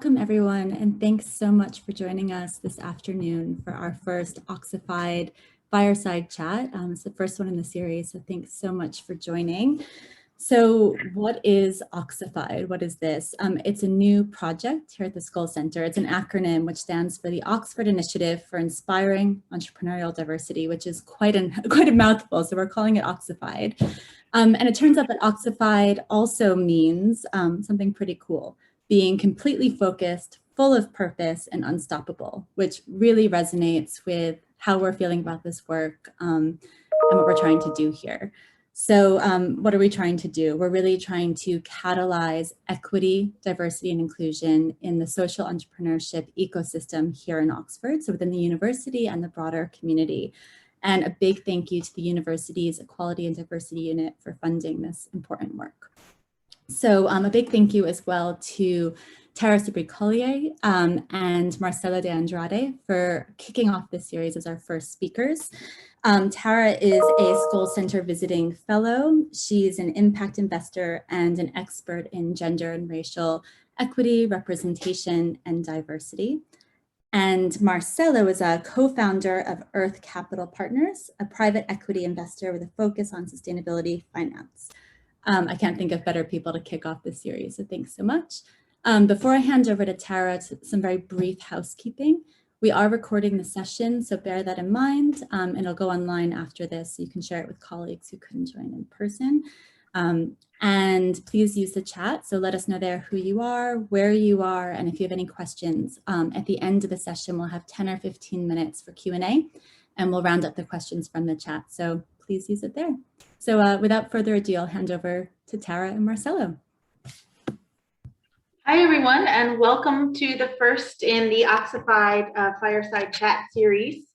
welcome everyone, and thanks so much for joining us this afternoon for our first Oxified Fireside Chat. It's the first one in the series, so thanks so much for joining. So what is Oxified? What is this? It's a new project here at the Skull Center. It's an acronym which stands for the Oxford Initiative for Inspiring Entrepreneurial Diversity, which is quite a mouthful, so we're calling it Oxified. And it turns out that Oxified also means something pretty cool: being completely focused, full of purpose, and unstoppable, which really resonates with how we're feeling about this work and what we're trying to do here. So what are we trying to do? We're really trying to catalyze equity, diversity, and inclusion in the social entrepreneurship ecosystem here in Oxford, so within the university and the broader community. And a big thank you to the university's Equality and Diversity Unit for funding this important work. So a big thank you as well to Sabre Collier and Marcelo de Andrade for kicking off this series as our first speakers. Tara is a Skull Center visiting fellow. She's an impact investor and an expert in gender and racial equity, representation, and diversity. And Marcelo is a co-founder of Earth Capital Partners, a private equity investor with a focus on sustainability finance. I can't think of better people to kick off this series, so thanks so much. Before I hand over to Tara, some very brief housekeeping. We are recording the session, so bear that in mind, and it'll go online after this, so you can share it with colleagues who couldn't join in person. And please use the chat, so let us know there who you are, where you are, and if you have any questions. At the end of the session, we'll have 10 or 15 minutes for Q&A, and we'll round up the questions from the chat, so please use it there. So without further ado, I'll hand over to Tara and Marcelo. Hi, everyone, and welcome to the first in the Oxified Fireside Chat series.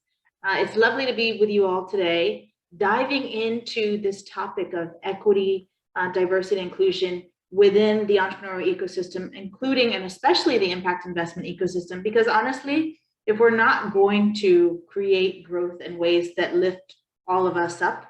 It's lovely to be with you all today, diving into this topic of equity, diversity, and inclusion within the entrepreneurial ecosystem, including and especially the impact investment ecosystem, because honestly, if we're not going to create growth in ways that lift all of us up,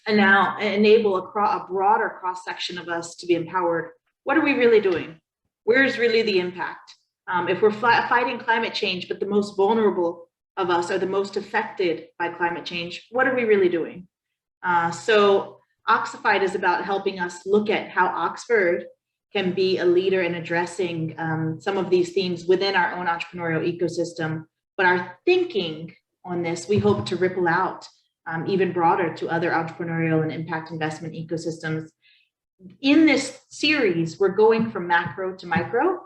and now enable a broader cross-section of us to be empowered, what are we really doing? Where's really the impact? If we're fighting climate change, but the most vulnerable of us are the most affected by climate change, what are we really doing? So Oxified is about helping us look at how Oxford can be a leader in addressing some of these themes within our own entrepreneurial ecosystem. But our thinking on this, we hope to ripple out even broader to other entrepreneurial and impact investment ecosystems. In this series, we're going from macro to micro.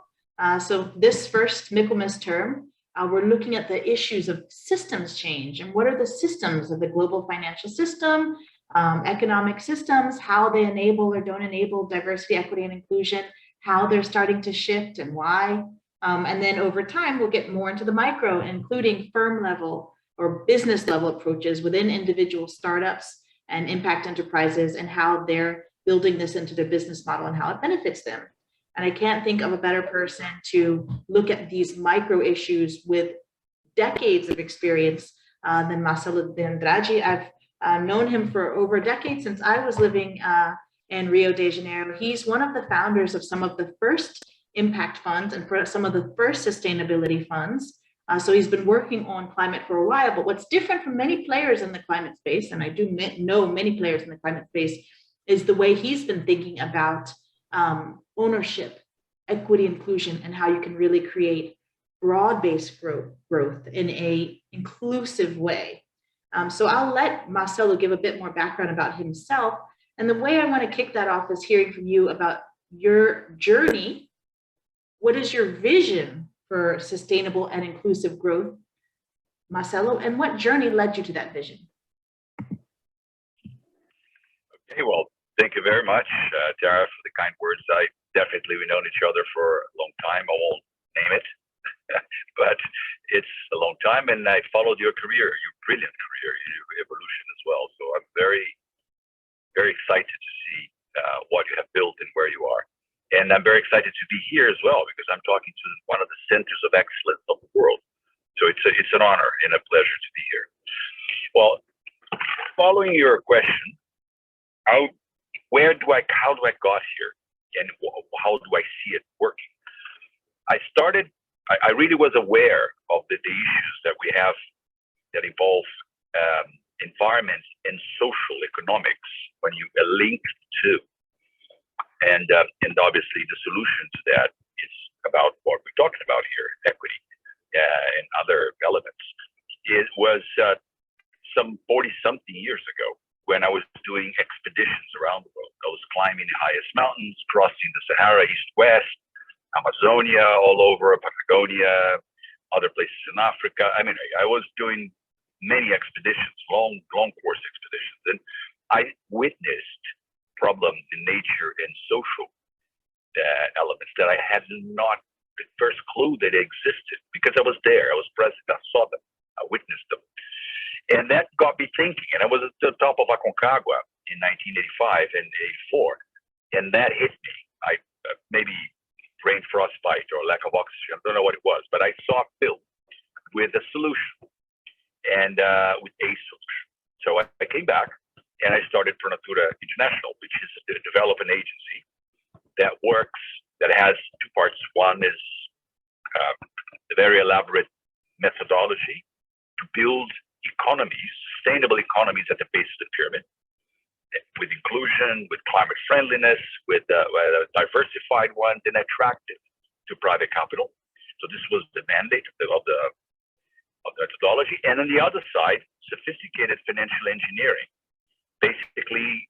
So this first Michaelmas term, we're looking at the issues of systems change and what are the systems of the global financial system, economic systems, how they enable or don't enable diversity, equity, and inclusion, how they're starting to shift and why. And then over time, we'll get more into the micro, including firm level or business level approaches within individual startups and impact enterprises and how they're building this into their business model and how it benefits them. And I can't think of a better person to look at these micro issues with decades of experience than Marcelo de Andrade. I've known him for over a decade, since I was living in Rio de Janeiro. He's one of the founders of some of the first impact funds and for some of the first sustainability funds. So he's been working on climate for a while, but what's different from many players in the climate space, and I do know many players in the climate space, is the way he's been thinking about ownership, equity, inclusion, and how you can really create broad-based growth in a inclusive way. So I'll let Marcelo give a bit more background about himself. And the way I want to kick that off is hearing from you about your journey. What is your vision for sustainable and inclusive growth, Marcelo, and what journey led you to that vision? Okay, well, thank you very much, Tara, for the kind words. We've known each other for a long time. I won't name it, but it's a long time, and I followed your career, your brilliant career, your evolution as well. So I'm very, very excited to see what you have built and where you are. And I'm very excited to be here as well, because I'm talking to one of the centers of excellence of the world. So it's an honor and a pleasure to be here. Well, following your question, how do I got here, and how do I I really was aware of the issues that we have that involve environment and social economics when you link the two. And obviously the solution to that is about what we're talking about here, equity and other elements. It was some 40-something years ago when I was doing expeditions around the world. I was climbing the highest mountains, crossing the Sahara east-west, Amazonia, all over Patagonia, other places in Africa. I mean, I was doing many expeditions, long course expeditions, and I witnessed problems in nature and social elements that I had not the first clue that existed, because I was there, I was present, I saw them, I witnessed them. And that got me thinking, and I was at the top of Aconcagua in 1985 and 84, and that hit me. I maybe brain frostbite or lack of oxygen, I don't know what it was, but I saw a film with a solution, and with a solution. So I came back and I started Pronatura International, which is a development agency that works, that has two parts. One is a very elaborate methodology to build economies, sustainable economies at the base of the pyramid, with inclusion, with climate friendliness, with diversified ones, and attractive to private capital. So this was the mandate of the methodology. And on the other side, sophisticated financial engineering, basically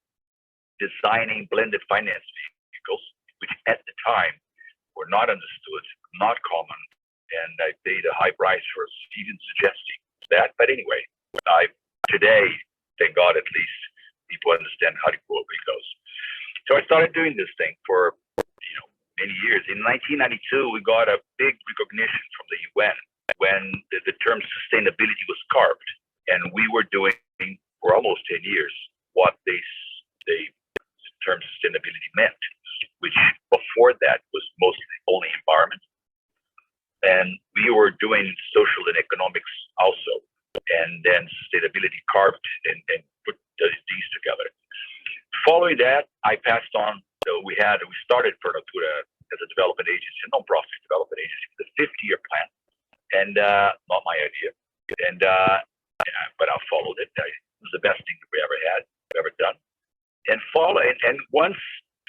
designing blended finance vehicles, which at the time were not understood, not common, and I paid a high price for even suggesting that. But anyway, today, thank God, at least people understand how the world goes. So I started doing this thing for many years. In 1992, we got a big recognition from the UN when the term sustainability was carved, and we were doing for almost 10 years what the term sustainability meant, which before that was mostly only environment. And we were doing social and economics also, and then sustainability carved and put these together. Following that, I passed on. So we started Pronatura as a development agency, a non-profit development agency with a 50-year plan, and not my idea. And but I followed it. It was the best thing that we ever done. And once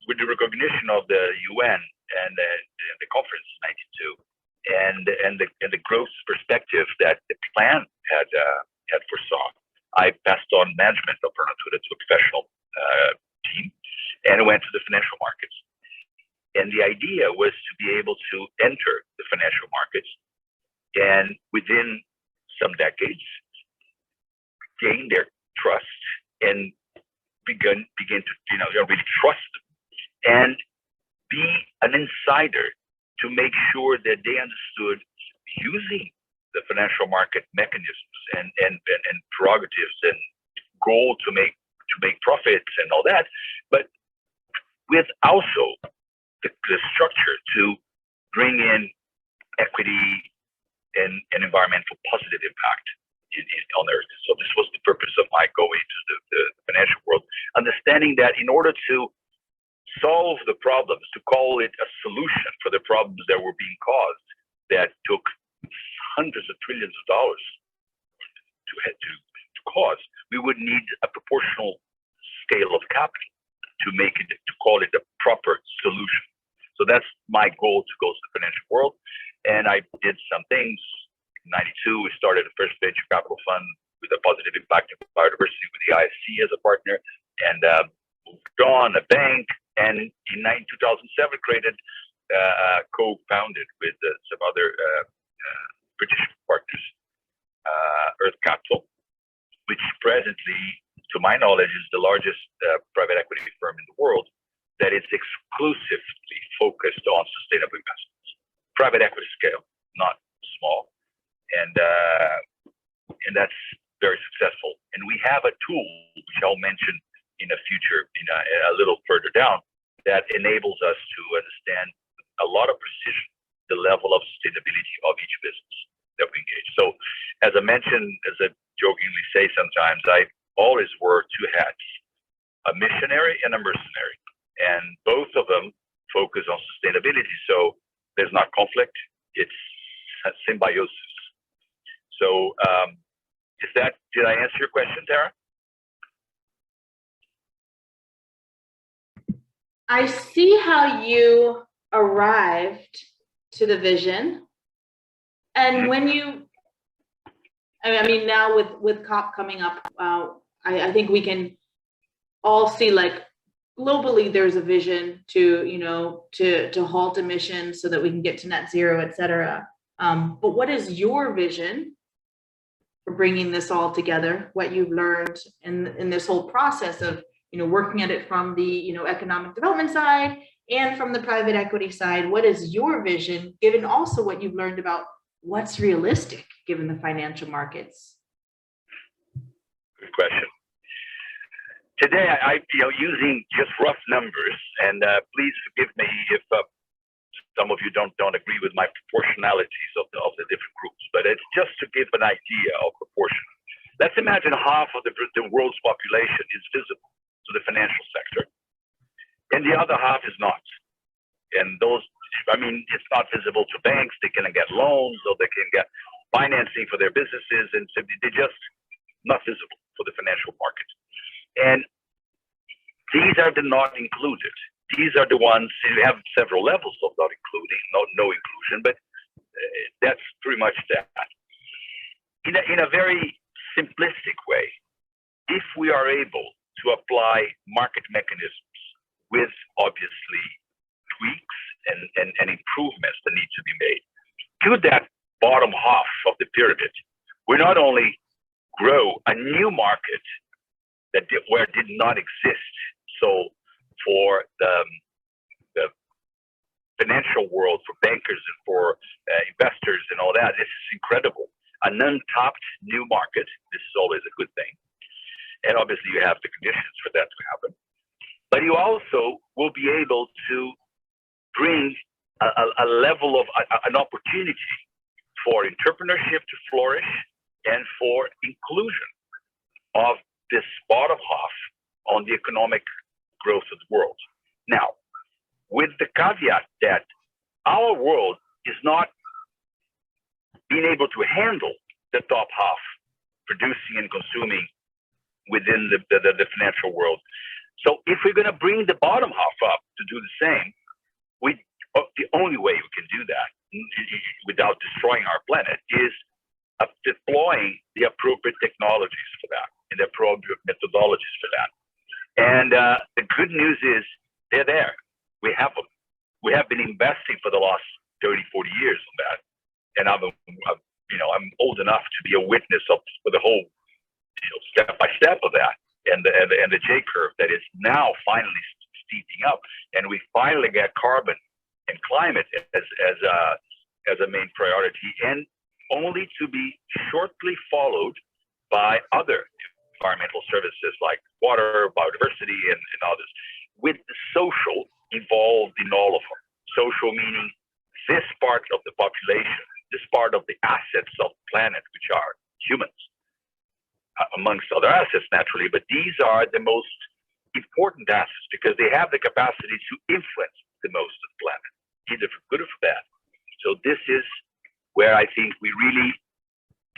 with the recognition of the UN and the conference in '92, and the growth perspective that the plan had foresaw, I passed on management of Pronatura to a professional team, and went to the financial markets. And the idea was to be able to enter the financial markets, and within some decades, gain their trust and begin to really trust them, and be an insider to make sure that they understood using the financial market mechanisms and prerogatives and goal to make profits and all that, but with also the structure to bring in equity and environmental positive impact on Earth. So this was the purpose of my going to the financial world, understanding that in order to solve the problems, to call it a solution for the problems that were being caused, that took hundreds of trillions of dollars to cause, we would need a proportional scale of capital to call it a proper solution. So that's my goal, to go to the financial world. And I did some things. In '92, we started the first venture capital fund with a positive impact on biodiversity with the ISC as a partner, and moved on a bank. And in 2007, created, co-founded with some other British partners, Earth Capital, which presently, to my knowledge, is the largest private equity firm in the world that is exclusively focused on sustainable investments, private equity scale, not small, and that's very successful. And we have a tool, which I'll mention in the future, a little further down, that enables us to understand a lot of precision the level of sustainability of each business that we engage. So, as I mentioned, as I jokingly say sometimes, I always wore two hats: a missionary and a mercenary. And both of them focus on sustainability. So there's not conflict, answer your question, Tara? I see how you arrived to the vision. And when you, I mean, now with COP coming up, I think we can all see, like, globally, there's a vision to, you know, to halt emissions so that we can get to net zero, et cetera. But what is your vision for bringing this all together? What you've learned in this whole process of, you know, working at it from the, you know, economic development side and from the private equity side. What is your vision, given also what you've learned about what's realistic given the financial markets? Good question. Today, using just rough numbers, and please forgive me if some of you don't agree with my proportionalities of the different groups, but it's just to give an idea of proportion. Let's imagine half of the world's population is visible to the financial sector, and the other half is not. And those, I mean, it's not visible to banks. They can get loans, or they can get financing for their businesses, and so they're just not visible for the financial market. And these are the not included. These are the ones who have several levels of not including, no inclusion, but that's pretty much that. In a very simplistic way, if we are able to apply market mechanisms with obviously tweaks and improvements that need to be made to that bottom half of the pyramid, we not only grow a new market where it did not exist. So for the financial world, for bankers and for investors and all that, this is incredible. An untapped new market. This is always a good thing. And obviously you have the conditions for that to happen. But you also will be able to bring a level of an opportunity for entrepreneurship to flourish and for inclusion of this bottom half on the economic growth of the world. Now, with the caveat that our world is not being able to handle the top half producing and consuming within the financial world. So if we're going to bring the bottom half up to do the same, the only way we can do that without destroying our planet is deploying the appropriate technologies for that and the appropriate methodologies for that. And the good news is they're there. We have them. We have been investing for the last 30, 40 years on that. And I'm old enough to be a witness of the whole step by step of that and the J curve that is now finally steeping up. And we finally get carbon and climate as a main priority, and only to be shortly followed by other environmental services like water, biodiversity, and others, with the social involved in all of them. Social meaning this part of the population, this part of the assets of the planet, which are humans, amongst other assets naturally, but these are the most important assets because they have the capacity to influence the most of the planet, either for good or for bad. So this is where I think we really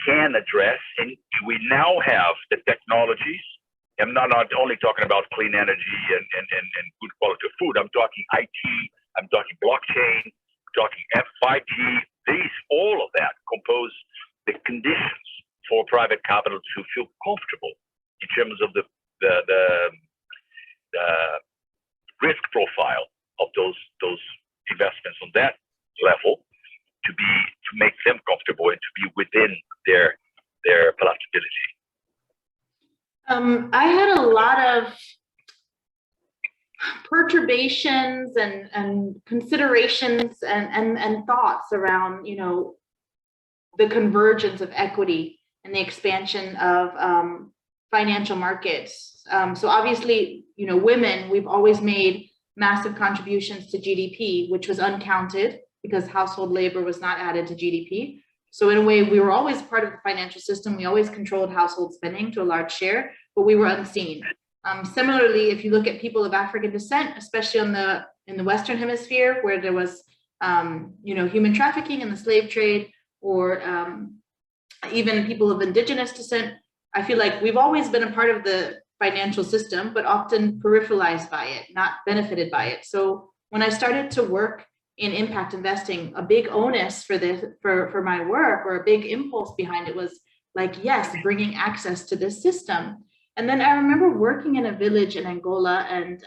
can address, and we now have the technologies. I'm not only talking about clean energy and good quality of food. I'm talking IT, I'm talking blockchain, I'm talking 5G. All of that compose the conditions for private capital to feel comfortable in terms of the risk profile of those investments on that level, to make them comfortable and to be within their palatability. I had a lot of perturbations and considerations and thoughts around, the convergence of equity and the expansion of financial markets. So obviously, women, we've always made massive contributions to GDP, which was uncounted because household labor was not added to GDP. So in a way, we were always part of the financial system. We always controlled household spending to a large share, but we were unseen. Similarly, if you look at people of African descent, especially in the Western Hemisphere, where there was, human trafficking and the slave trade, or even people of indigenous descent, I feel like we've always been a part of the financial system, but often peripheralized by it, not benefited by it. So when I started to work in impact investing, a big onus for my work, or a big impulse behind it, was like, yes, bringing access to this system. And then I remember working in a village in Angola and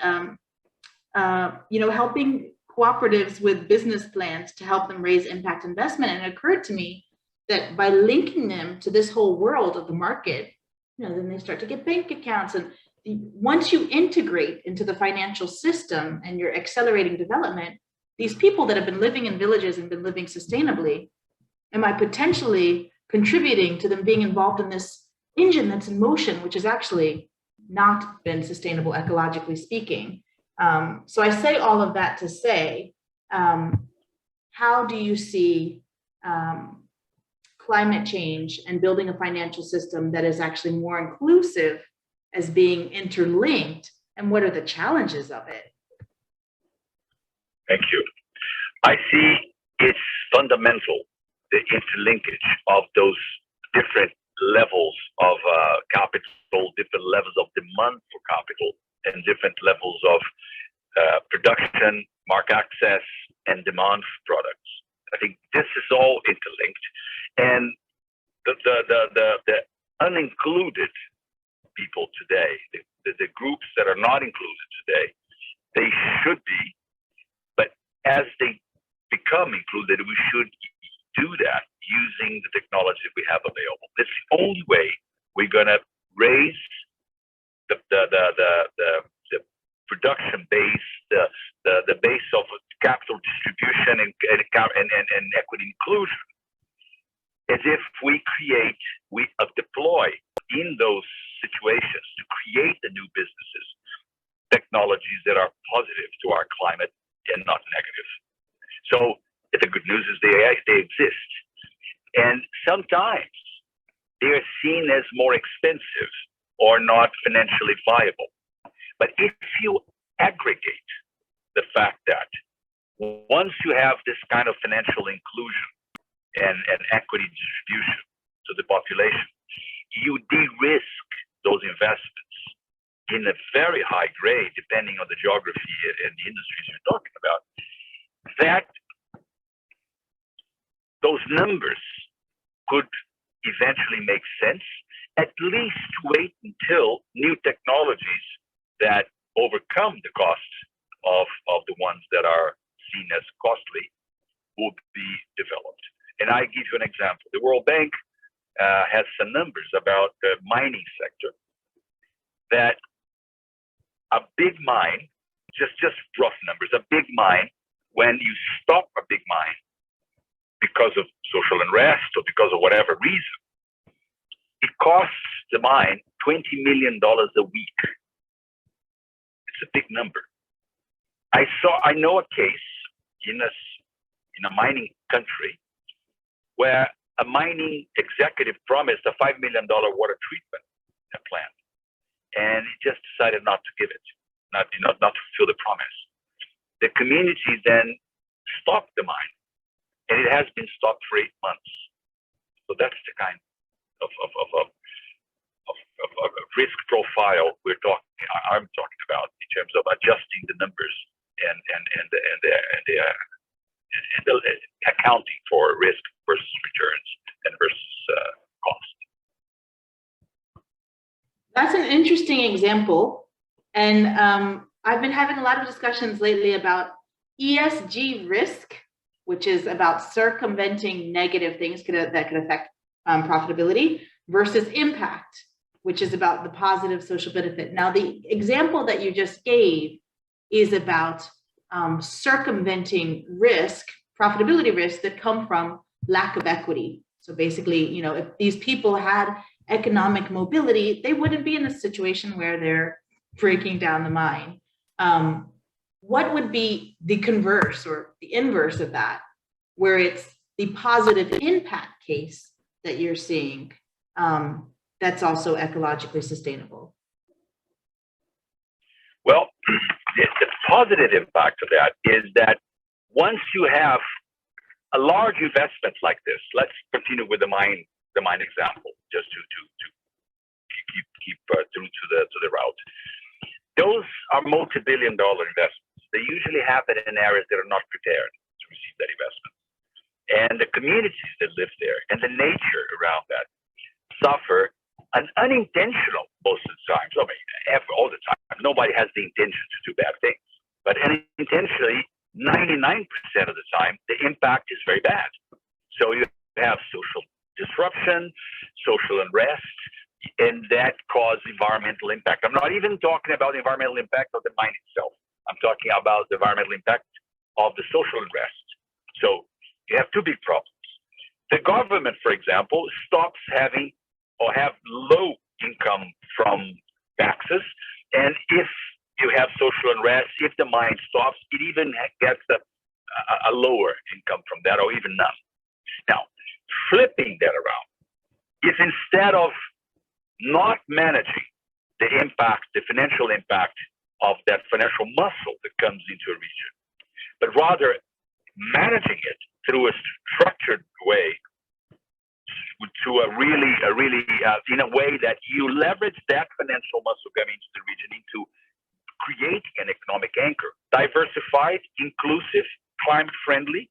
helping cooperatives with business plans to help them raise impact investment. And it occurred to me that by linking them to this whole world of the market, then they start to get bank accounts. And once you integrate into the financial system and you're accelerating development, these people that have been living in villages and been living sustainably, am I potentially contributing to them being involved in this engine that's in motion, which has actually not been sustainable ecologically speaking? So I say all of that to say, how do you see climate change and building a financial system that is actually more inclusive as being interlinked, and what are the challenges of it? Thank you. I see it's fundamental, the interlinkage of those different levels of capital, different levels of demand for capital, and different levels of production, market access, and demand for products. I think this is all interlinked, and the unincluded people today, the groups that are not included today, they should be, but as they become included, we should do that using the technology we have available. It's the only way we're going to raise the production base, the base of capital distribution and equity inclusion, as if we deploy in those situations to create the new businesses, technologies that are positive to our climate and not negative. So the good news is they exist. And sometimes they are seen as more expensive or not financially viable. But if you aggregate the fact that once you have this kind of financial inclusion and equity distribution to the population, you de-risk those investments in a very high grade, depending on the geography and the industries you're talking about, that those numbers could eventually make sense, at least wait until new technologies that overcome the costs of the ones that are seen as costly will be developed. And I give you an example. The World Bank has some numbers about the mining sector, that a big mine, just rough numbers, a big mine, when you stop a big mine because of social unrest or because of whatever reason, it costs the mine $20 million a week. It's a big number. I know a case in a mining country where a mining executive promised a $5 million water treatment plant, and he just decided not to give it, not to fulfill the promise. The community then stopped the mine, and it has been stopped for 8 months. So that's the kind of risk profile I'm talking about in terms of adjusting the numbers and the accounting for risk versus returns and versus cost. That's an interesting example. And I've been having a lot of discussions lately about ESG risk, which is about circumventing negative things that could affect profitability, versus impact, which is about the positive social benefit. Now, the example that you just gave is about circumventing risk, profitability risks that come from lack of equity. So basically, if these people had economic mobility, they wouldn't be in a situation where they're breaking down the mine. What would be the converse or the inverse of that, where it's the positive impact case that you're seeing that's also ecologically sustainable? Well, the positive impact of that is that once you have a large investment like this, let's continue with the mine example, just to keep true to the route. Those are multi-billion-dollar investments. They usually happen in areas that are not prepared to receive that investment, and the communities that live there and the nature around that suffer an unintentional, most of the time. I mean, all the time. Nobody has the intention to do bad things, but unintentionally, 99% of the time, the impact is very bad. So you have social disruption, social unrest, and that causes environmental impact. I'm not even talking about the environmental impact of the mine itself. I'm talking about the environmental impact of the social unrest. So you have two big problems. The government, for example, stops having or have low income from taxes, and if you have social unrest, if the mine stops, it even gets a lower income from that, or even none. Now, flipping that around, if instead of not managing the impact, the financial impact of that financial muscle that comes into a region, but rather managing it through a structured way, to a really in a way that you leverage that financial muscle coming into the region into creating an economic anchor, diversified, inclusive, climate friendly,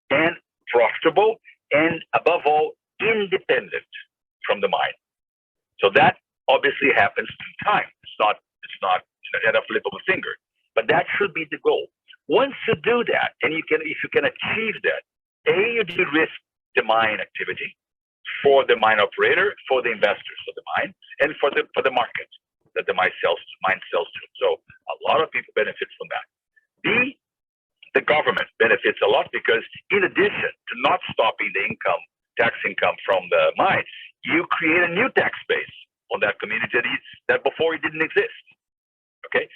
and profitable, and above all, independent from the mine. So that obviously happens through time. It's not at a flip of a finger, but that should be the goal. Once you do that, and if you can achieve that, you de-risk the mine activity for the mine operator, for the investors of the mine, and for the market that the mine sells to. So a lot of people benefit from that. The government benefits a lot because in addition to not stopping the tax income from the mine, you create a new tax base on that community that before it didn't exist. Okay?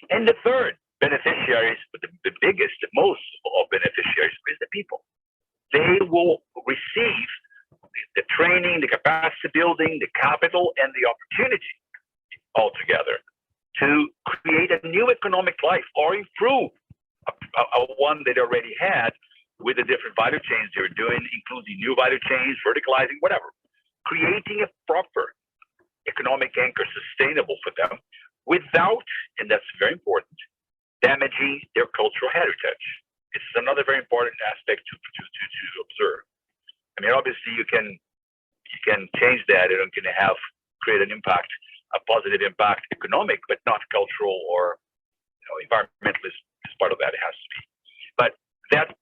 And the third beneficiaries, the biggest, the most of beneficiaries is the people. They will receive the training, the capacity building, the capital, and the opportunity altogether to create a new economic life or improve a one that they already had with the different value chains they're doing, including new value chains, verticalizing, whatever. Creating a proper economic anchor sustainable for them without, and that's very important, damaging their cultural heritage. It's another very important aspect to observe. I mean, obviously you can change that and can create an impact, a positive impact, economic, but not cultural or environmental is part of that. It has to be. But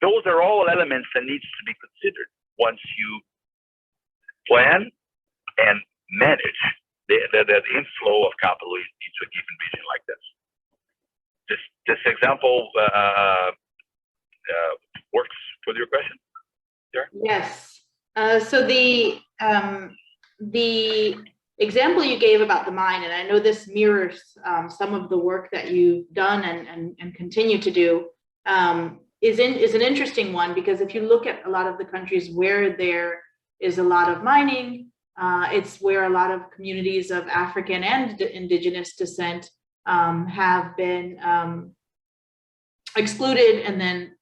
those are all elements that needs to be considered once you plan and manage the inflow of capital into a given region like this. This example works for your question? Sure. Yes. So the example you gave about the mine, and I know this mirrors some of the work that you've done and continue to do, is an interesting one, because if you look at a lot of the countries where there is a lot of mining, it's where a lot of communities of African and indigenous descent have been excluded, and then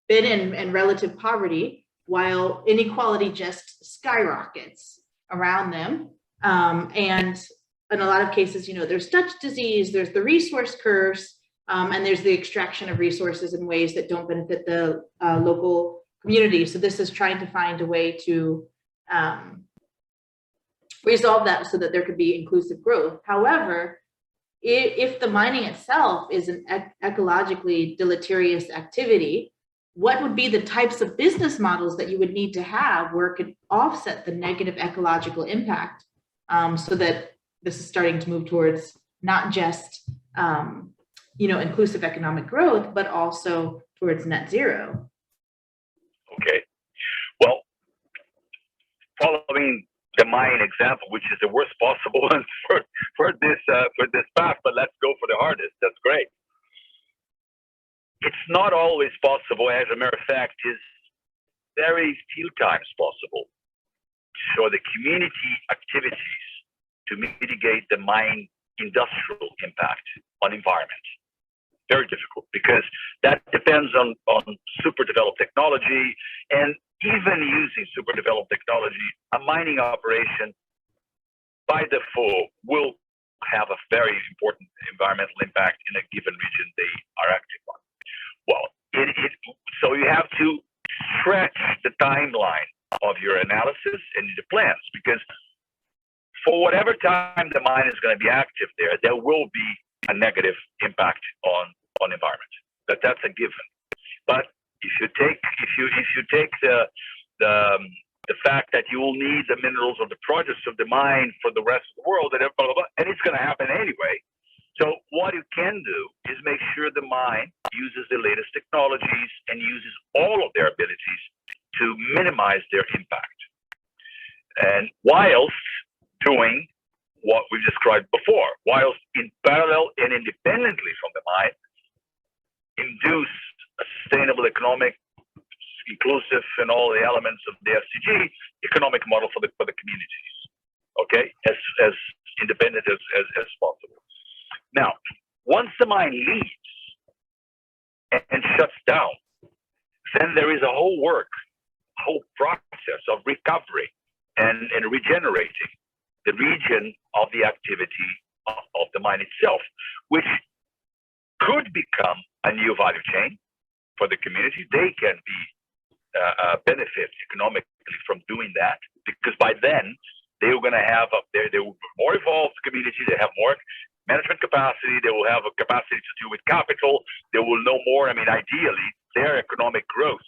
been in relative poverty, while inequality just skyrockets around them. And in a lot of cases, there's Dutch disease, there's the resource curse, and there's the extraction of resources in ways that don't benefit the local community. So this is trying to find a way to resolve that so that there could be inclusive growth. However, if the mining itself is an ecologically deleterious activity, what would be the types of business models that you would need to have where it could offset the negative ecological impact, so that this is starting to move towards not just inclusive economic growth, but also towards net zero? Okay. Well, following the mine example, which is the worst possible one for this path, but let's go for the hardest. That's great. It's not always possible. As a matter of fact, is very few times possible for the community activities to mitigate the mine industrial impact on environment. Very difficult, because that depends on super developed technology, and even using super developed technology, a mining operation by default will have a very important environmental impact in a given region they are active on. Well, so you have to stretch the timeline of your analysis and the plans, because for whatever time the mine is going to be active there will be a negative impact on environment. That's a given. But if you take the fact that you will need the minerals or the produce of the mine for the rest of the world, and blah, blah, blah, and it's going to happen anyway. So what you can do is make sure the mine uses the latest technologies and uses all of their abilities to minimize their impact. And whilst doing what we've described before, whilst in parallel and independently from the mine, induce a sustainable, economic, inclusive, and all the elements of the SDG economic model for the communities. Okay, as independent as possible. Now, once the mine leaves and shuts down, then there is a whole process of recovery and regenerating the region of the activity of the mine itself, which could become a new value chain for the community. They can be benefit economically from doing that, because by then they are going to have they will be more evolved community. They have more management capacity. They will have a capacity to deal with capital. They will know more. I mean, ideally, their economic growth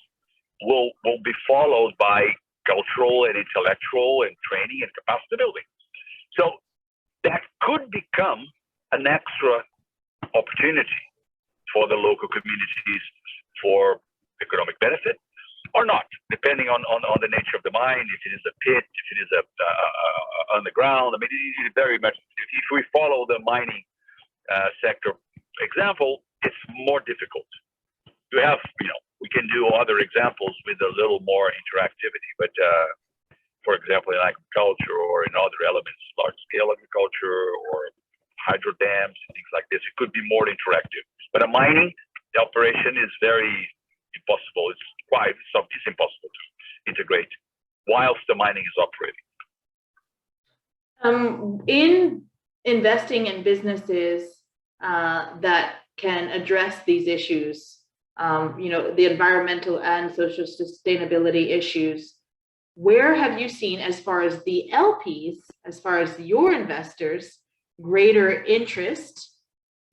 will be followed by cultural and intellectual and training and capacity building. So that could become an extra opportunity for the local communities for economic benefit, or not, depending on the nature of the mine. If it is a pit, if it is underground. I mean, it is very much. If we follow the mining sector example, it's more difficult. You have, we can do other examples with a little more interactivity, but for example, in agriculture or in other elements, large-scale agriculture or hydro dams and things like this, it could be more interactive. But a mining, the operation is very impossible. It's impossible to integrate whilst the mining is operating. In investing in businesses that can address these issues, the environmental and social sustainability issues, where have you seen, as far as the LPs, as far as your investors, greater interest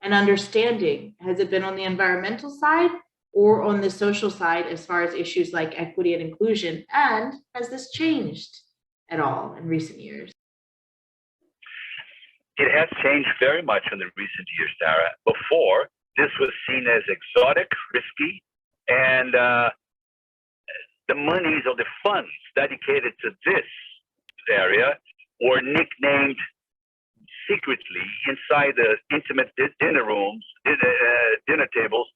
and understanding? Has it been on the environmental side or on the social side, as far as issues like equity and inclusion? And has this changed at all in recent years? It has changed very much in the recent years, Sarah. Before, this was seen as exotic, risky, and the monies or the funds dedicated to this area were nicknamed secretly inside the intimate dinner rooms, dinner tables.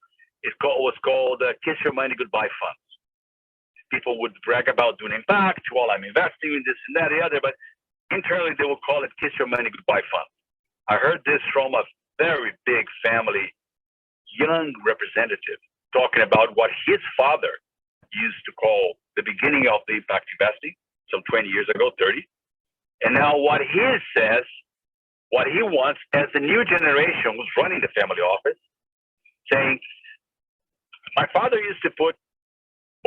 It was called Kiss Your Money Goodbye Funds. People would brag about doing impact, well, I'm investing in this and that and the other, but internally they will call it Kiss Your Money Goodbye Funds. I heard this from a very big family, young representative, talking about what his father used to call the beginning of the impact investing, some 20 years ago, 30. And now what he says, what he wants as the new generation who's running the family office, saying, my father used to put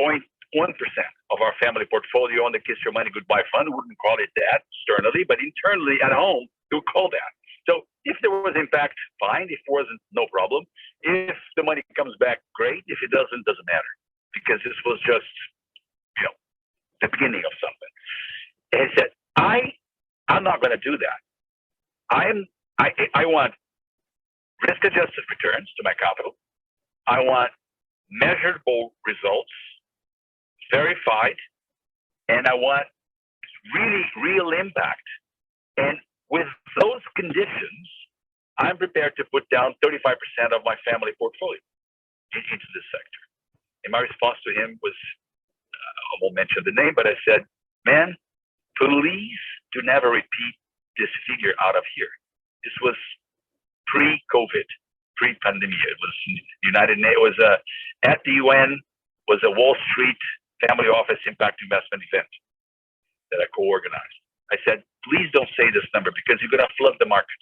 0.1% of our family portfolio on the Kiss Your Money Goodbye Fund. We wouldn't call it that externally, but internally at home, we would call that. So if there was impact, fine. If it wasn't, no problem. If the money comes back, great. If it doesn't want, because this was just, the beginning of something. And he said, I'm not going to do that. I want risk-adjusted returns to my capital. I want measurable results, verified, and I want really real impact. And with those conditions, I'm prepared to put down 35% of my family portfolio into this sector. And my response to him was, I won't mention the name, but I said, man, please do never repeat this figure out of here. This was pre-COVID, pre-pandemic. It was United Nations. It was at the UN. Was a Wall Street Family Office Impact Investment event that I co-organized. I said, please don't say this number because you're going to flood the market.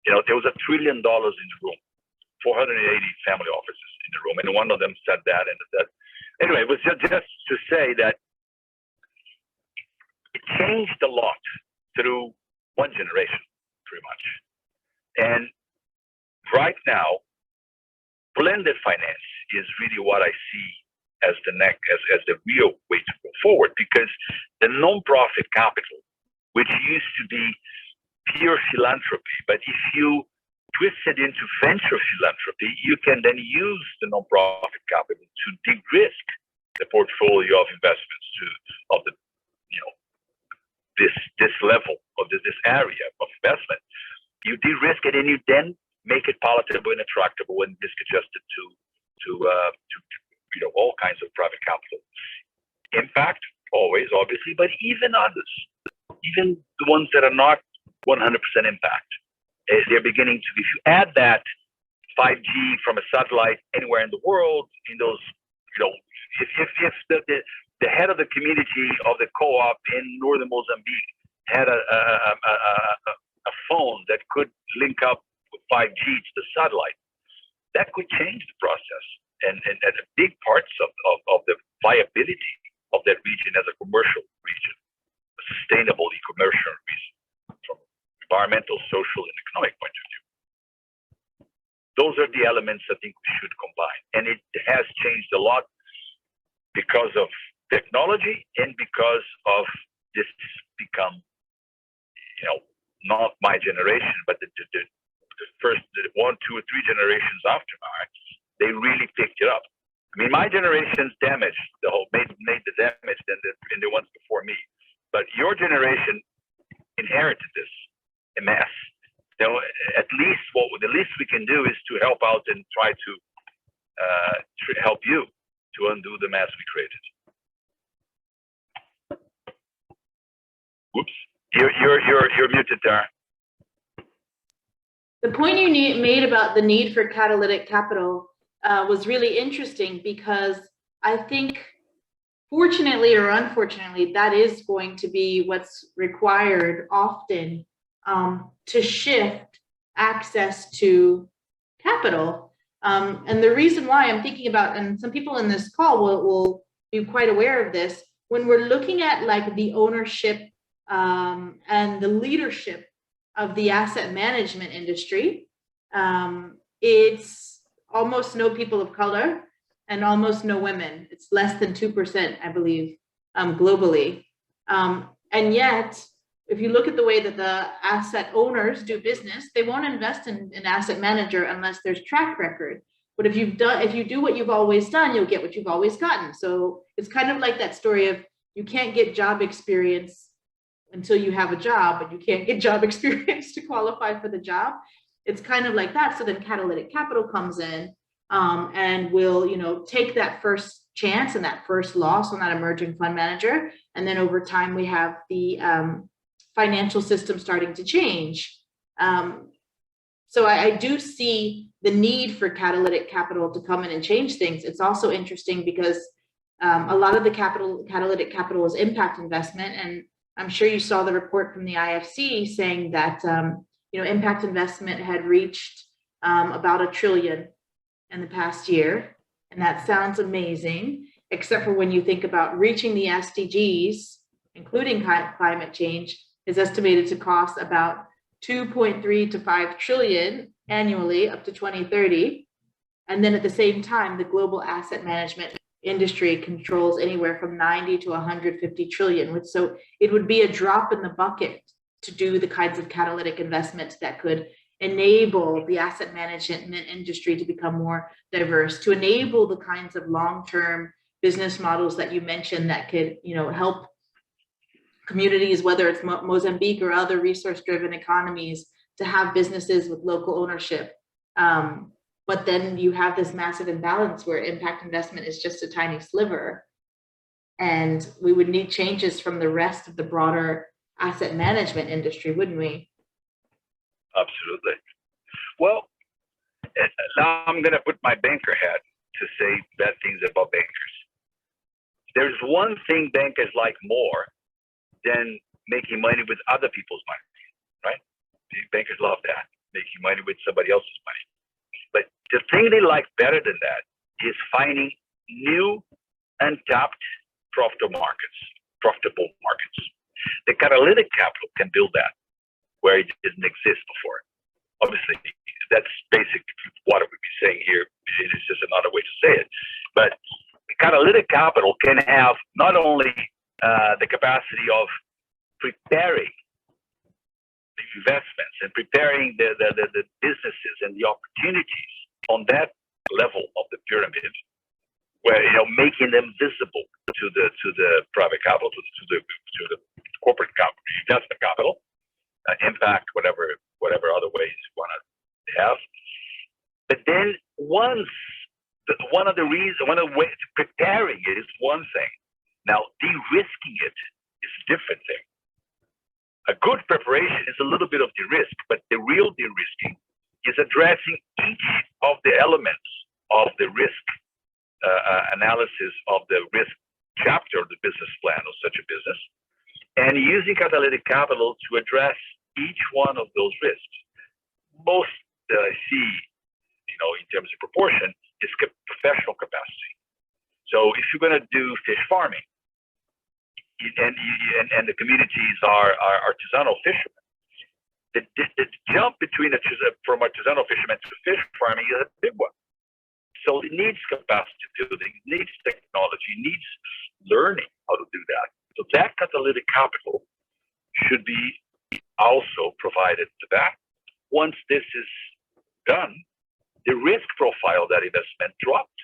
You know, there was $1 trillion in the room, 480 family offices in the room, and one of them said that and that. Anyway, it was just to say that it changed a lot through one generation, pretty much. And right now, blended finance is really what I see as the real way to go forward, because the nonprofit capital, which used to be pure philanthropy, but if you twist it into venture philanthropy, you can then use the nonprofit capital to de-risk the portfolio of investments of the, you know, this level of this area of investment. You de-risk it and you then make it palatable and attractable and risk adjusted to you know, all kinds of private capital. Impact always, obviously, but even others, even the ones that are not 100% impact, they're beginning to. If you add that 5G from a satellite anywhere in the world, in those, you know, if the head of the community of the co-op in northern Mozambique had a phone that could link up with 5G to the satellite, that could change the process and big parts of the viability of that region as a commercial region, a sustainable commercial region from environmental, social, and economic point of view. Those are the elements I think we should combine. And it has changed a lot because of technology and because of this become, you know, not my generation, but the first 1, 2, or 3 generations after mine, they really picked it up. I mean, my generation's damaged made the damage than the ones before me. But your generation inherited this en masse. You know, the least we can do is to help out and try to help you to undo the mess we created. Whoops, you're muted there. The point you made about the need for catalytic capital was really interesting, because I think, fortunately or unfortunately, that is going to be what's required often to shift access to capital. And the reason why I'm thinking about, and some people in this call will be quite aware of this, when we're looking at like the ownership and the leadership of the asset management industry, it's almost no people of color and almost no women. It's less than 2%, I believe, globally. And yet, if you look at the way that the asset owners do business, they won't invest in an asset manager unless there's track record. But if you do what you've always done, you'll get what you've always gotten. So it's kind of like that story of, you can't get job experience until you have a job, but you can't get job experience to qualify for the job. It's kind of like that. So then catalytic capital comes in and will, you know, take that first chance and that first loss on that emerging fund manager. And then over time, we have the financial system starting to change. So I do see the need for catalytic capital to come in and change things. It's also interesting because a lot of the catalytic capital is impact investment. And I'm sure you saw the report from the IFC saying that, you know, impact investment had reached about $1 trillion in the past year. And that sounds amazing, except for when you think about reaching the SDGs, including climate change, is estimated to cost about 2.3 to 5 trillion annually up to 2030. And then at the same time, the global asset management industry controls anywhere from 90 to 150 trillion. So it would be a drop in the bucket to do the kinds of catalytic investments that could enable the asset management industry to become more diverse, to enable the kinds of long-term business models that you mentioned that could, you know, help communities, whether it's Mozambique or other resource-driven economies, to have businesses with local ownership. But then you have this massive imbalance where impact investment is just a tiny sliver. And we would need changes from the rest of the broader asset management industry, wouldn't we? Absolutely. Well, now I'm going to put my banker hat to say bad things about bankers. There's one thing bankers like more than making money with other people's money, right? The bankers love that, making money with somebody else's money. But the thing they like better than that is finding new, untapped, profitable markets. The catalytic capital can build that where it didn't exist before. Obviously, that's basically what we'd be saying here. It is just another way to say it. But catalytic capital can have not only the capacity of preparing the investments and preparing the businesses and the opportunities on that level of the pyramid, where making them visible to the private capital, to the corporate capital, investment capital, impact, whatever other ways you want to have. But then one of the ways preparing it is one thing. Now de-risking it is a different thing. A good preparation is a little bit of de-risk, but the real de-risking is addressing each of the elements of the risk analysis of the risk chapter of the business plan of such a business, and using catalytic capital to address each one of those risks. Most that I see, in terms of proportion, is professional capacity. So if you're going to do fish farming, and the communities are artisanal fishermen, the jump from artisanal fishermen to fish farming is a big one. So it needs capacity building, needs technology, needs learning how to do that. So that catalytic capital should be also provided to that. Once this is done, the risk profile of that investment dropped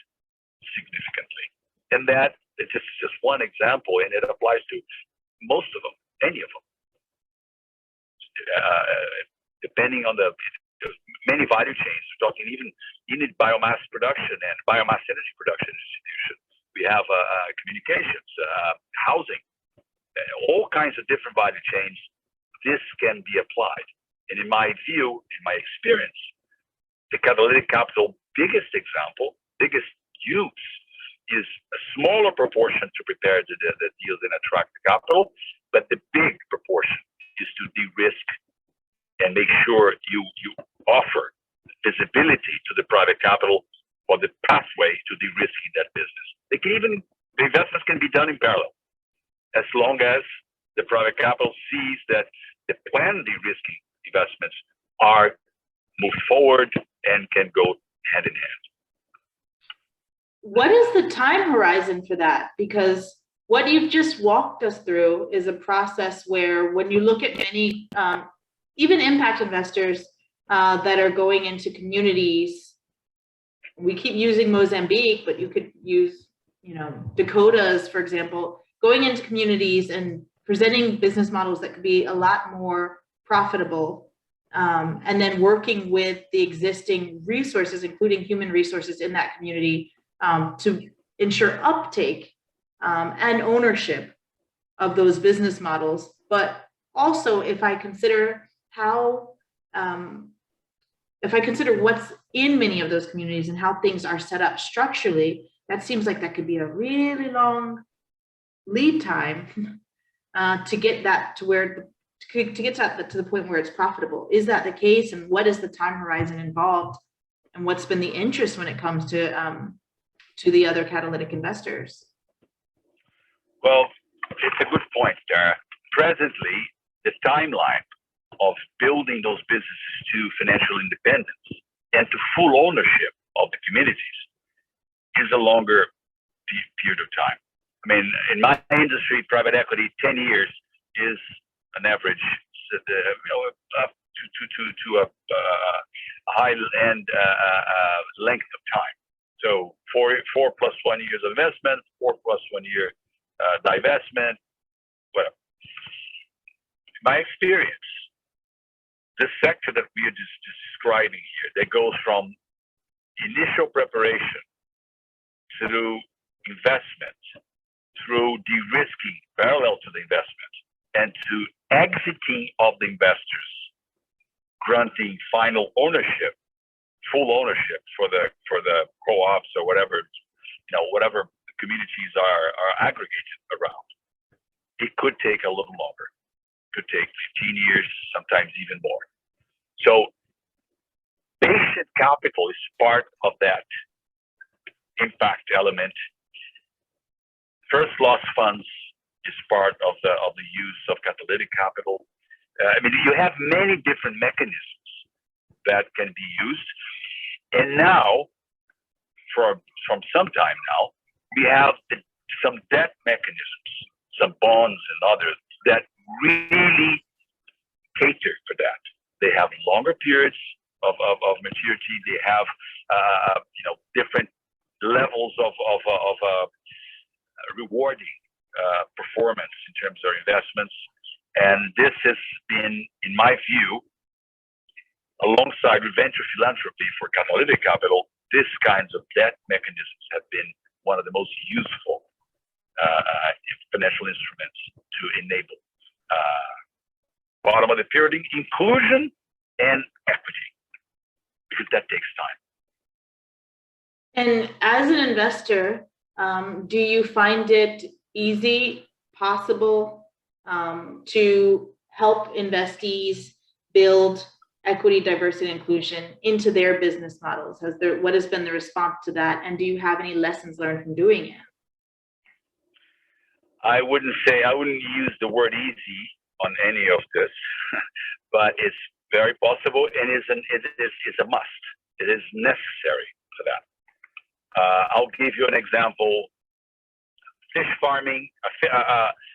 significantly. And that is just one example, and it applies to most of them, any of them. Depending on the many value chains, we're talking even biomass production and biomass energy production distribution. We have communications, housing, all kinds of different value chains. This can be applied. And in my view, in my experience, the catalytic capital biggest use is a smaller proportion to prepare the deals and attract the capital, but the big proportion is to de-risk and make sure you offer visibility to the private capital or the pathway to de-risking that business. The investments can be done in parallel, as long as the private capital sees that the planned de-risking investments are moved forward and can go hand in hand. What is the time horizon for that? Because what you've just walked us through is a process where, when you look at many, even impact investors that are going into communities, we keep using Mozambique, but you could use, Dakotas, for example, going into communities and presenting business models that could be a lot more profitable, and then working with the existing resources, including human resources in that community, to ensure uptake and ownership of those business models. But also, if I consider what's in many of those communities and how things are set up structurally, that seems like that could be a really long lead time to get that to the point where it's profitable. Is that the case? And what is the time horizon involved? And what's been the interest when it comes to the other catalytic investors? Well, it's a good point, Tara. Presently, the timeline of building those businesses to financial independence and to full ownership of the communities is a longer period of time. I mean, in my industry, private equity, 10 years is an average, up to a high-end length of time. So 4 plus 1 years of investment, 4 plus 1 year divestment, whatever. In my experience, the sector that we are just describing here, that goes from initial preparation through investment, through de-risking parallel to the investment, and to exiting of the investors, granting final ownership, full ownership for the co-ops or whatever, whatever communities are aggregated around. It could take a little longer. could take 15 years, sometimes even more. So patient capital is part of that impact element. First loss funds is part of the use of catalytic capital. I mean, you have many different mechanisms that can be used. And now, from some time now, we have some debt mechanisms, some bonds and others that really cater for that. They have longer periods of maturity. They have different levels of rewarding performance in terms of investments. And this has been, in my view, alongside with venture philanthropy for catalytic capital, these kinds of debt mechanisms have been one of the most useful financial instruments to enable bottom of the pyramid inclusion and equity, because that takes time. And as an investor, do you find it easy, possible to help investees build equity, diversity, and inclusion into their business models? What has been the response to that? And do you have any lessons learned from doing it? I wouldn't use the word easy on any of this, but it's very possible, and it is a must. It is necessary for that. I'll give you an example. Fish farming,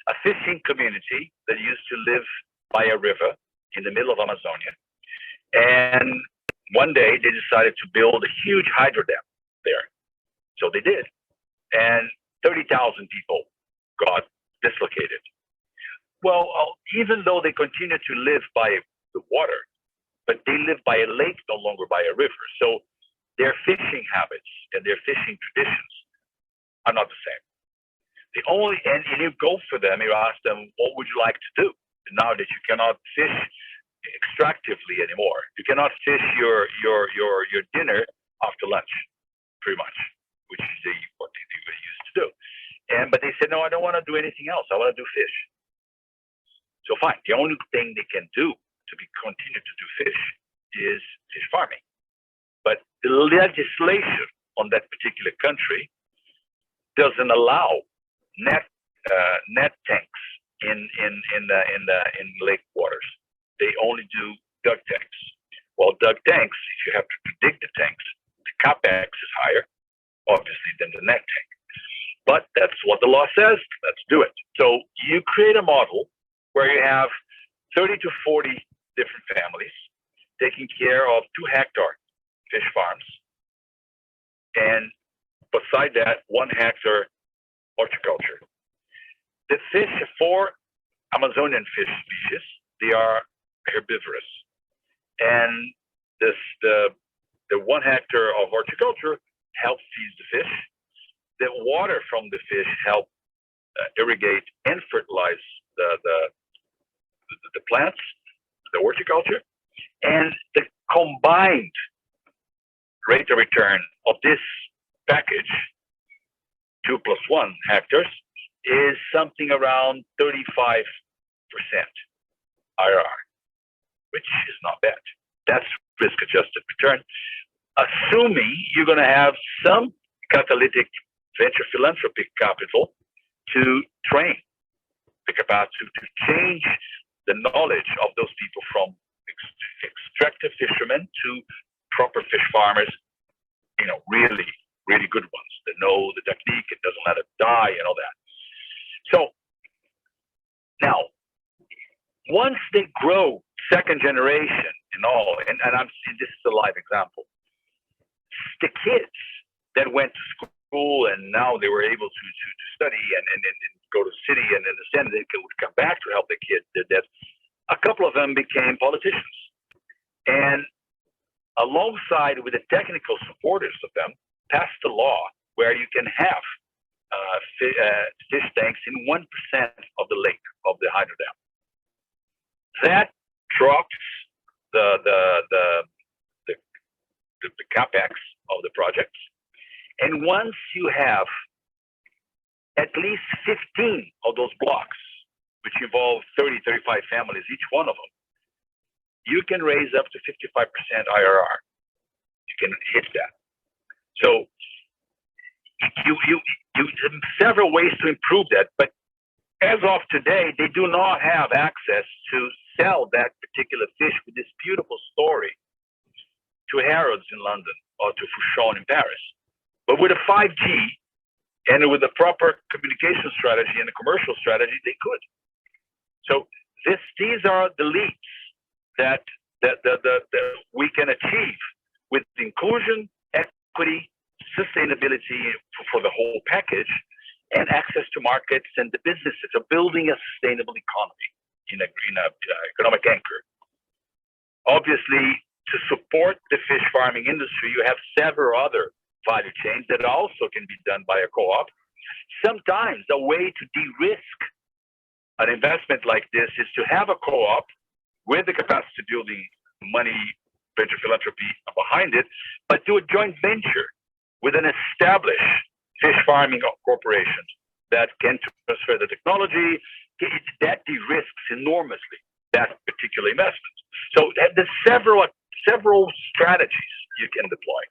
a fishing community that used to live by a river in the middle of Amazonia. And one day they decided to build a huge hydro dam there. So they did. And 30,000 people got dislocated. Well, even though they continue to live by the water, but they live by a lake, no longer by a river. So their fishing habits and their fishing traditions are not the same. And you go for them, you ask them, what would you like to do? Now that you cannot fish extractively anymore, you cannot fish your dinner after lunch, pretty much, which is what they used to do. But they said, no, I don't want to do anything else. I want to do fish. So fine, the only thing they can do to continue to do fish is fish farming. But the legislation on that particular country doesn't allow net tanks in lake waters. They only do dug tanks. Well, dug tanks, if you have to dig the tanks, the capex is higher, obviously, than the net tank. But that's what the law says. Let's do it. So you create a model where you have 30 to 40 different families taking care of 2-hectare fish farms. And beside that, 1-hectare horticulture. The fish, for Amazonian fish species, they are herbivorous. And the 1 hectare of horticulture helps feed the fish. The water from the fish help irrigate and fertilize the plants, the horticulture, and the combined rate of return of this package, 2 plus 1 hectares, is something around 35% IRR, which is not bad. That's risk-adjusted return, assuming you're going to have some catalytic venture philanthropic capital to train the capacity to change the knowledge of those people from extractive fishermen to proper fish farmers, really, really good ones that know the technique and doesn't let it die and all that. So now, once they grow second generation and all, and I'm seeing this is a live example, the kids that went to school and now they were able to study and go to the city and understand they would come back to help the kids, that a couple of them became politicians. And alongside with the technical supporters of them, passed a law where you can have fish tanks in 1% of the lake of the hydro dam. That drops the capex of the projects. And once you have at least 15 of those blocks which involve 30, 35 families, each one of them, you can raise up to 55% IRR. You can hit that. So you several ways to improve that, but as of today, they do not have access to sell that particular fish with this beautiful story to Harrods in London or to Fouchon in Paris. But with a 5G and with the proper communication strategy and the commercial strategy, they could. So these are the leaps that we can achieve with inclusion, equity, sustainability for the whole package, and access to markets and the businesses of building a sustainable economy in a economic anchor. Obviously, to support the fish farming industry, you have several other value chains that also can be done by a co-op. Sometimes a way to de-risk an investment like this is to have a co-op with the capacity building money, venture philanthropy behind it, but do a joint venture with an established fish farming corporation that can transfer the technology. That de-risks enormously that particular investment. So there's several strategies you can deploy.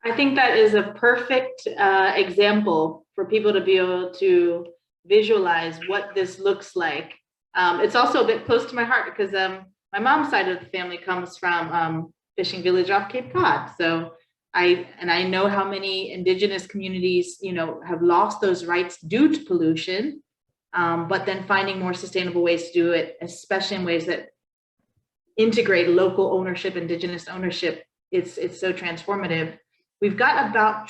I think that is a perfect example for people to be able to visualize what this looks like. It's also a bit close to my heart because my mom's side of the family comes from fishing village off Cape Cod. So I know how many indigenous communities, have lost those rights due to pollution, but then finding more sustainable ways to do it, especially in ways that integrate local ownership, indigenous ownership. It's so transformative. We've got about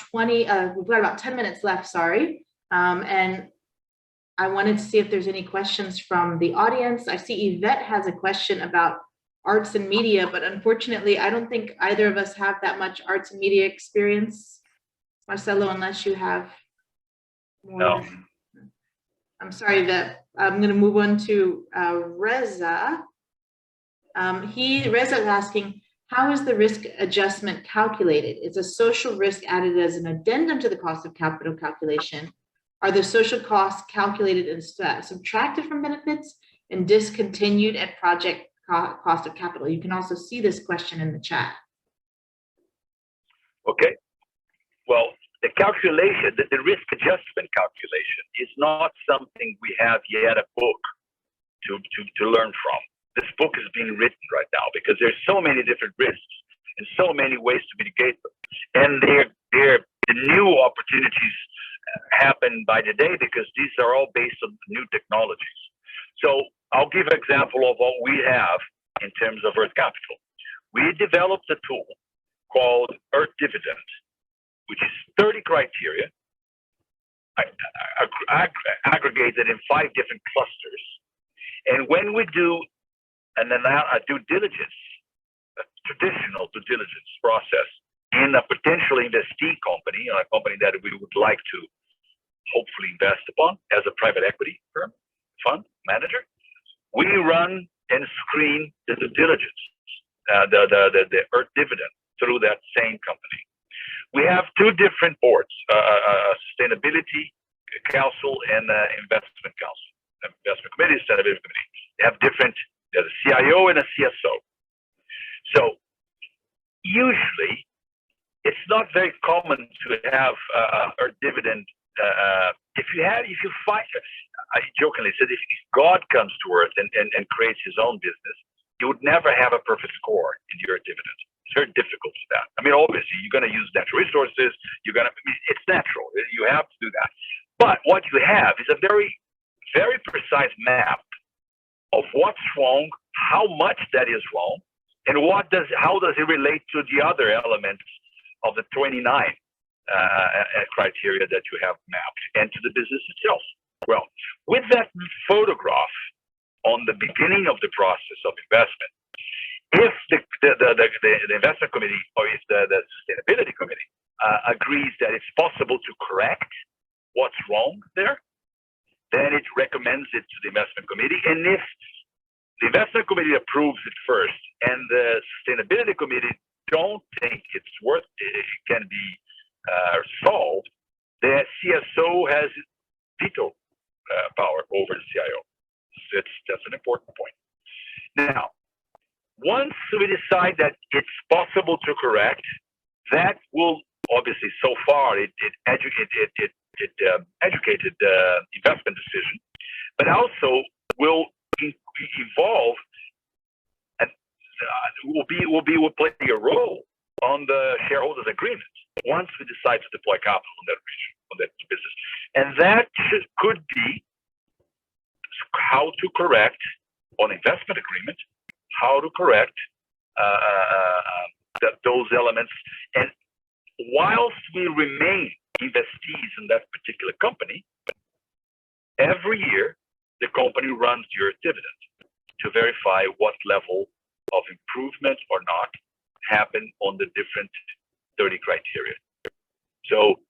10 minutes left, sorry. And I wanted to see if there's any questions from the audience. I see Yvette has a question about arts and media, but unfortunately, I don't think either of us have that much arts and media experience, Marcelo, unless you have more. No. I'm sorry, Yvette. I'm going to move on to Reza. Reza is asking, how is the risk adjustment calculated? Is a social risk added as an addendum to the cost of capital calculation? Are the social costs calculated and subtracted from benefits and discontinued at project cost of capital? You can also see this question in the chat. Okay. Well, the calculation, the risk adjustment calculation is not something we have yet a book to learn from. This book is being written right now because there's so many different risks and so many ways to mitigate them. And the new opportunities happen by the day because these are all based on new technologies. So I'll give an example of what we have in terms of Earth Capital. We developed a tool called Earth Dividend, which is 30 criteria aggregated in 5 different clusters. And when we do a due diligence, a traditional due diligence process in a potential investee company, or a company that we would like to hopefully invest upon as a private equity firm, fund manager, we run and screen the due diligence, the Earth Dividend through that same company. We have 2 different boards, a sustainability council and investment council, investment committee, sustainability committee. They have different, there's a CIO and a CSO. So usually it's not very common to have Earth Dividend. If you find, I jokingly said, if God comes to Earth and creates his own business, you would never have a perfect score in your dividend. It's very difficult for that. I mean, obviously, you're going to use natural resources. It's natural. You have to do that. But what you have is a very, very precise map of what's wrong, how much that is wrong, and how does it relate to the other elements of the 29 criteria that you have mapped, and to the business itself. Well, with that photograph on the beginning of the process of investment, if the investment committee or if the sustainability committee agrees that it's possible to correct what's wrong there, then it recommends it to the investment committee. And if the investment committee approves it first and the sustainability committee don't think it can be solved, the CSO has veto power over the CIO. That's an important point. Now, once we decide that it's possible to correct, that will obviously, so far, it educated the investment decision, but also will evolve and will play a role on the shareholders' agreement once we decide to deploy capital on that region, on that business, and that could be how to correct on investment agreement, how to correct those elements, and whilst we remain investees in that particular company, every year the company runs your dividend to verify what level of improvement or not happened on the different 30 criteria. So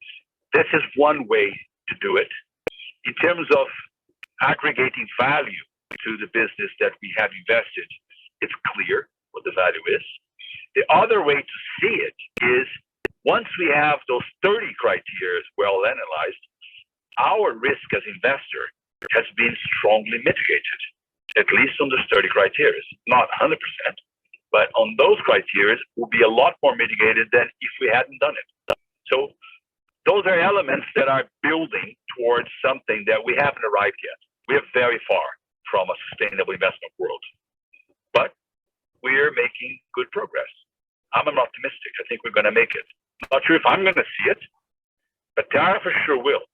this is one way to do it. In terms of aggregating value to the business that we have invested, it's clear what the value is. The other way to see it is once we have those 30 criteria well analyzed, our risk as investor has been strongly mitigated, at least on those 30 criteria. Not 100%, but on those criteria will be a lot more mitigated than if we hadn't done it. So those are elements that are building towards something that we haven't arrived yet. We are very far from a sustainable investment world, but we're making good progress. I'm optimistic. I think we're going to make it. Not sure if I'm going to see it, but Tara for sure will.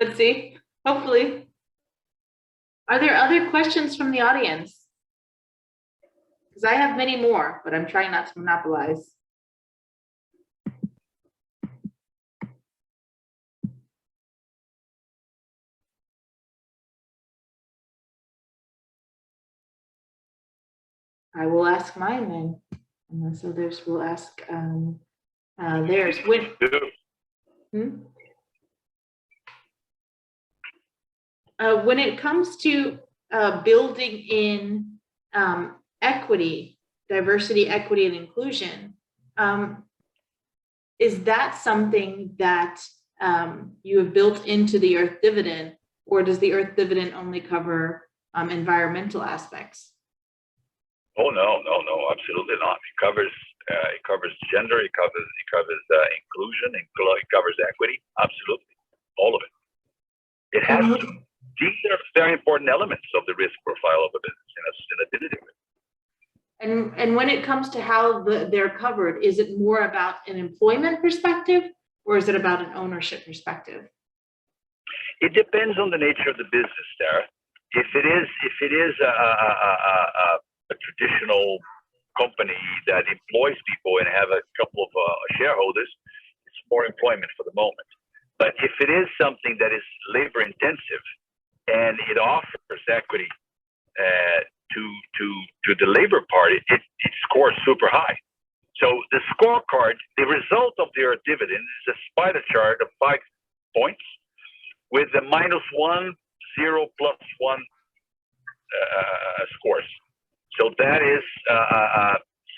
Let's see. Hopefully. Are there other questions from the audience? Because I have many more, but I'm trying not to monopolize. I will ask mine then. And so we'll ask theirs. When it comes to building in equity, diversity, equity, and inclusion, is that something that you have built into the Earth Dividend, or does the Earth Dividend only cover environmental aspects? Oh no, absolutely not. It covers gender, it covers inclusion, it covers equity, absolutely, all of it. It has to. These are very important elements of the risk profile of a business in a sustainability. And when it comes to how they're covered, is it more about an employment perspective, or is it about an ownership perspective? It depends on the nature of the business, Sarah. If it is a traditional company that employs people and have a couple of shareholders, it's more employment for the moment. But if it is something that is labor intensive and it offers equity to the labor party, it scores super high. So the scorecard, the result of their dividend is a spider chart of 5 points with the -1, 0, +1 scores. So that is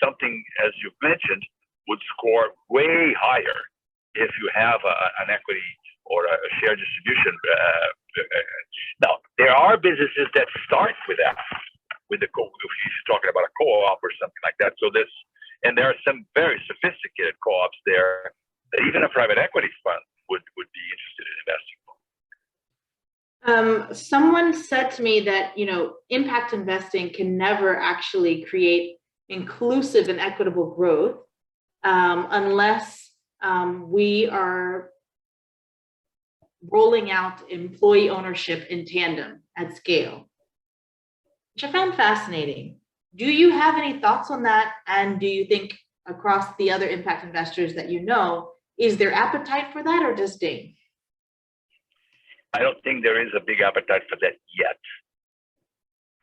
something, as you've mentioned, would score way higher if you have an equity or a share distribution. Now, there are businesses that start with that, with if you're talking about a co-op or something like that. So and there are some very sophisticated co-ops there that even a private equity fund would be interested in investing for. Someone said to me that, impact investing can never actually create inclusive and equitable growth unless we are rolling out employee ownership in tandem at scale, which I found fascinating. Do you have any thoughts on that? And do you think across the other impact investors that is there appetite for that or disdain? I don't think there is a big appetite for that yet.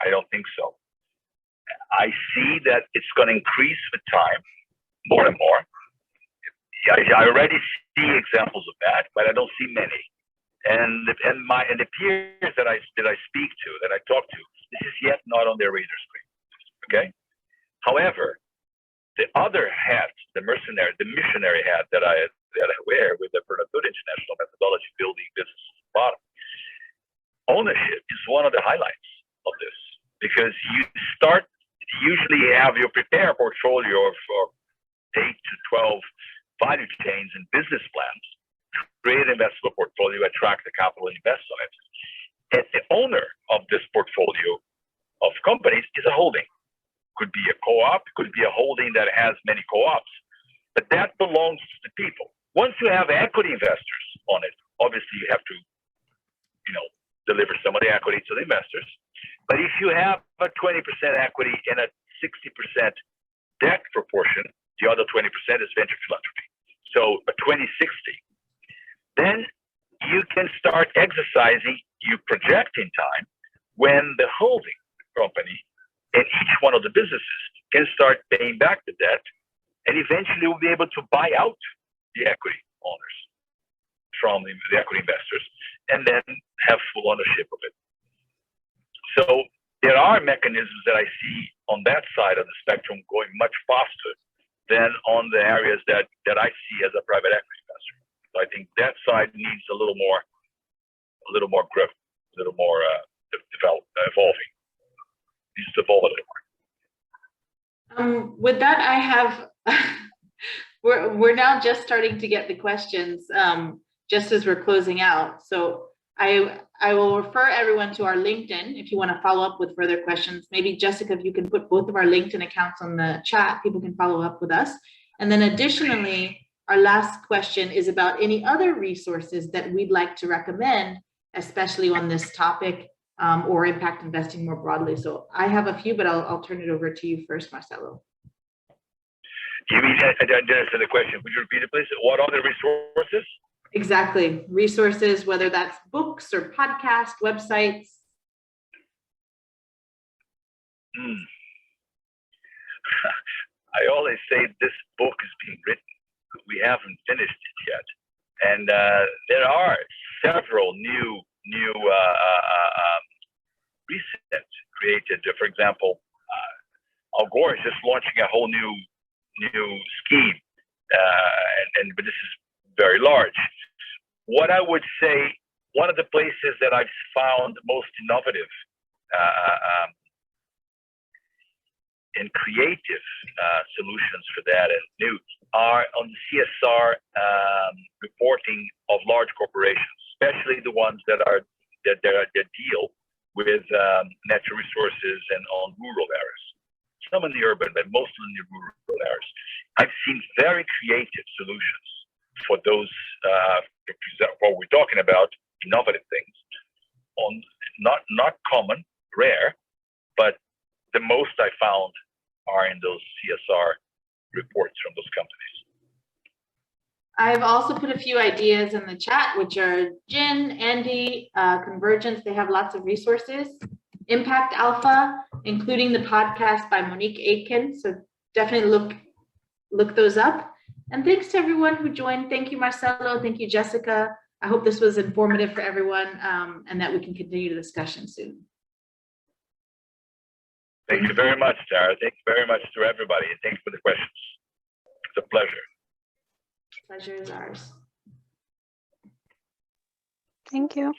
I don't think so. I see that it's going to increase with time, more and more. I already see examples of that, but I don't see many. And the peers that I speak to, that I talk to, this is yet not on their radar screen. Okay. However, the other hat, the missionary hat that I wear with the Good International methodology, building highlights of this, because you prepare a portfolio of 8 to 12 value chains and business plans, create an investable portfolio, attract the capital, and invest on it. And the owner of this portfolio of companies is a holding. Could be a co-op, could be a holding that has many co-ops, but that belongs to the people. Once you have equity investors on it, obviously you have to, deliver some of the equity to the investors. But if you have a 20% equity and a 60% debt proportion, the other 20% is venture philanthropy. So a 20-60. Then you can start exercising, you project in time when the holding company and each one of the businesses can start paying back the debt, and eventually will be able to buy out the equity owners from the equity investors, and then have full ownership of it. So there are mechanisms that I see on that side of the spectrum going much faster than on the areas that I see as a private equity investor. So I think that side needs a little more grip, a little more evolving. Needs to evolve a little more. With that, I have we're now just starting to get the questions just as we're closing out. So I will refer everyone to our LinkedIn if you want to follow up with further questions. Maybe Jessica, if you can put both of our LinkedIn accounts on the chat, people can follow up with us. And then additionally, our last question is about any other resources that we'd like to recommend, especially on this topic or impact investing more broadly. So I have a few, but I'll turn it over to you first, Marcelo. You mean, I didn't answer the question. Would you repeat it, please? What are the resources? Exactly. Resources, whether that's books or podcasts, websites. I always say this book is being written. We haven't finished it yet. And there are several new resets created. For example, Al Gore is just launching a whole new scheme, but this is very large. What I would say, one of the places that I've found most innovative and creative solutions for that and new are on the CSR reporting of large corporations, especially the ones that deal with natural resources and on rural areas. Some in the urban, but mostly in the rural areas. I've seen very creative solutions for those, what we're talking about, innovative things, on not common, rare, but the most I found are in those CSR reports from those companies. I've also put a few ideas in the chat, which are Jen, Andy, Convergence. They have lots of resources. Impact Alpha, including the podcast by Monique Aitken. So definitely look those up. And thanks to everyone who joined. Thank you, Marcelo. Thank you, Jessica. I hope this was informative for everyone and that we can continue the discussion soon. Thank you very much, Tara. Thank you very much to everybody. And thanks for the questions. It's a pleasure. Pleasure is ours. Thank you.